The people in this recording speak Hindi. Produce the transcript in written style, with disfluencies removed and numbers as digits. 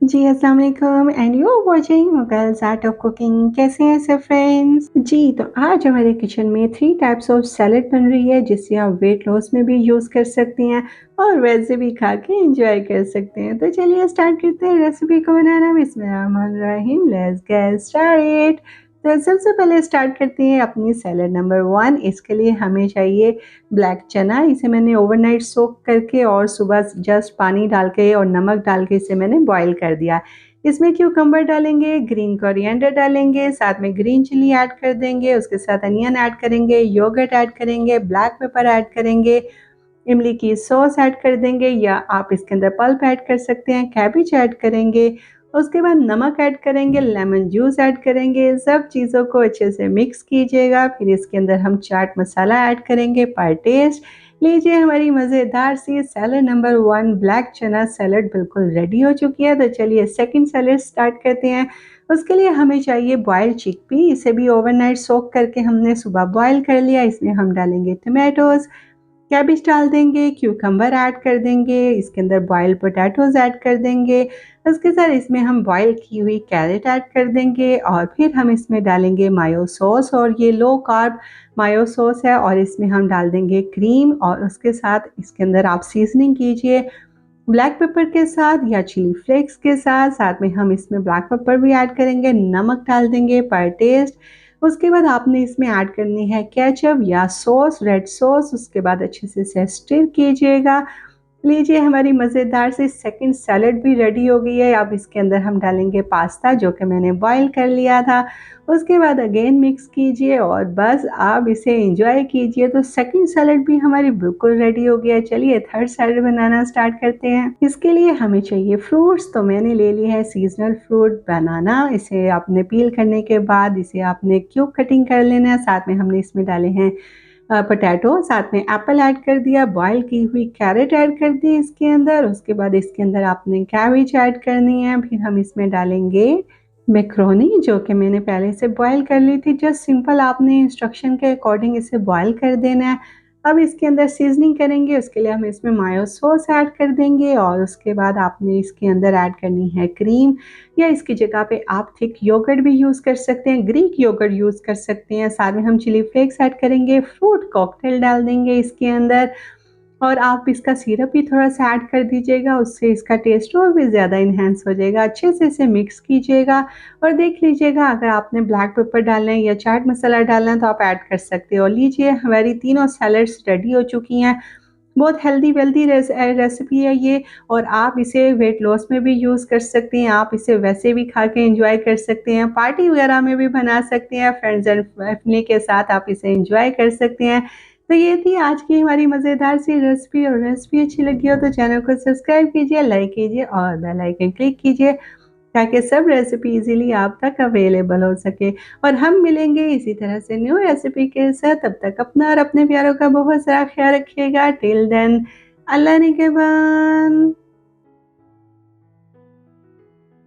जी, अस्सलाम वालेकुम and you are watching Mughals art of cooking. कैसे हैं सब फ्रेंड्स? जी, तो आज हमारे किचन में 3 टाइप्स ऑफ सैलेड बन रही है जिसे आप वेट लॉस में भी यूज़ कर सकती हैं और वैसे भी खा के एंजॉय कर सकते हैं। तो चलिए स्टार्ट करते हैं रेसिपी को बनाना। बिस्मिल्लाहिर्रहमानिर्रहीम, लेट्स गेट स्टार्टेड। तो सबसे पहले स्टार्ट करते हैं अपनी सैलेड नंबर 1। इसके लिए हमें चाहिए ब्लैक चना। इसे मैंने ओवरनाइट सोक करके और सुबह जस्ट पानी डाल के और नमक डाल के इसे मैंने बॉईल कर दिया। इसमें क्यूकम्बर डालेंगे, ग्रीन कोरिएंडर डालेंगे, साथ में ग्रीन चिली ऐड कर देंगे, उसके साथ अनियन ऐड करेंगे, योगर्ट ऐड करेंगे, ब्लैक पेपर ऐड करेंगे, इमली की सॉस ऐड कर देंगे या आप इसके अंदर पल्प ऐड कर सकते हैं, कैबेज ऐड करेंगे, उसके बाद नमक ऐड करेंगे, लेमन जूस ऐड करेंगे, सब चीज़ों को अच्छे से मिक्स कीजिएगा। फिर इसके अंदर हम चाट मसाला ऐड करेंगे पर टेस्ट। लीजिए, हमारी मज़ेदार सी सैलेड नंबर 1 ब्लैक चना सैलेड बिल्कुल रेडी हो चुकी है। तो चलिए सेकंड सैलेड स्टार्ट करते हैं। उसके लिए हमें चाहिए बॉइल्ड चिकपी। इसे भी ओवरनाइट सोक करके हमने सुबह बॉयल कर लिया। इसमें हम डालेंगे टमाटोज़, कैबेज डाल देंगे, क्यूकम्बर ऐड कर देंगे, इसके अंदर बॉइल्ड पोटैटोज़ ऐड कर देंगे, उसके साथ इसमें हम बॉयल की हुई कैरेट ऐड कर देंगे और फिर हम इसमें डालेंगे मायो सॉस और ये लो कार्ब मायो सॉस है और इसमें हम डाल देंगे क्रीम और उसके साथ इसके अंदर आप सीजनिंग कीजिए ब्लैक पेपर के साथ या चिली फ्लेक्स के साथ। साथ में हम इसमें ब्लैक पेपर भी ऐड करेंगे, नमक डाल देंगे पर टेस्ट। उसके बाद आपने इसमें ऐड करनी है केचप या सॉस, रेड सॉस। उसके बाद अच्छे से इसे स्टिर कीजिएगा। लीजिए, हमारी मज़ेदार सी सेकंड सैलेड भी रेडी हो गई है। अब इसके अंदर हम डालेंगे पास्ता जो कि मैंने बॉईल कर लिया था। उसके बाद अगेन मिक्स कीजिए और बस आप इसे एंजॉय कीजिए। तो सेकंड सैलेड भी हमारी बिल्कुल रेडी हो गया है। चलिए थर्ड सैलेड बनाना स्टार्ट करते हैं। इसके लिए हमें चाहिए फ्रूट्स। तो मैंने ले लिया है सीजनल फ्रूट बनाना। इसे आपने पील करने के बाद इसे आपने क्यूब कटिंग कर लेना है। साथ में हमने इसमें डाले हैं पोटैटो, साथ में एप्पल ऐड कर दिया, बॉयल की हुई कैरेट ऐड कर दी इसके अंदर। उसके बाद इसके अंदर आपने कैबेज ऐड करनी है। फिर हम इसमें डालेंगे मैक्रोनी जो कि मैंने पहले से बॉयल कर ली थी। जस्ट सिंपल आपने इंस्ट्रक्शन के अकॉर्डिंग इसे बॉयल कर देना है। अब इसके अंदर सीजनिंग करेंगे, उसके लिए हम इसमें मायो सॉस ऐड कर देंगे और उसके बाद आपने इसके अंदर ऐड करनी है क्रीम या इसकी जगह पे आप थिक योगर्ट भी यूज़ कर सकते हैं, ग्रीक योगर्ट यूज़ कर सकते हैं। साथ में हम चिली फ्लेक्स ऐड करेंगे, फ्रूट कॉकटेल डाल देंगे इसके अंदर और आप इसका सिरप भी थोड़ा-सा ऐड कर दीजिएगा, उससे इसका टेस्ट और भी ज़्यादा एनहांस हो जाएगा। अच्छे से इसे मिक्स कीजिएगा और देख लीजिएगा अगर आपने ब्लैक पेपर डालना है या चाट मसाला डालना है तो आप ऐड कर सकते हो। लीजिए, हमारी तीनों सैलेड्स रेडी हो चुकी हैं। बहुत हेल्दी-वेल्दी रेसिपी है ये और आप इसे वेट लॉस में भी यूज़ कर सकते हैं। आप इसे वैसे भी खा के एन्जॉय कर सकते हैं, पार्टी वगैरह में भी बना सकते हैं, फ्रेंड्स एंड फैमिली के साथ आप इसे एन्जॉय कर सकते हैं। तो ये थी आज की हमारी मज़ेदार सी रेसिपी और रेसिपी अच्छी लगी हो तो चैनल को सब्सक्राइब कीजिए, लाइक कीजिए और बेल आइकन क्लिक कीजिए ताकि सब रेसिपी इज़िली आप तक अवेलेबल हो सके। और हम मिलेंगे इसी तरह से न्यू रेसिपी के साथ। तब तक अपना और अपने प्यारों का बहुत सारा ख्याल रखिएगा। टिल देन, अल्लाह निगहबान।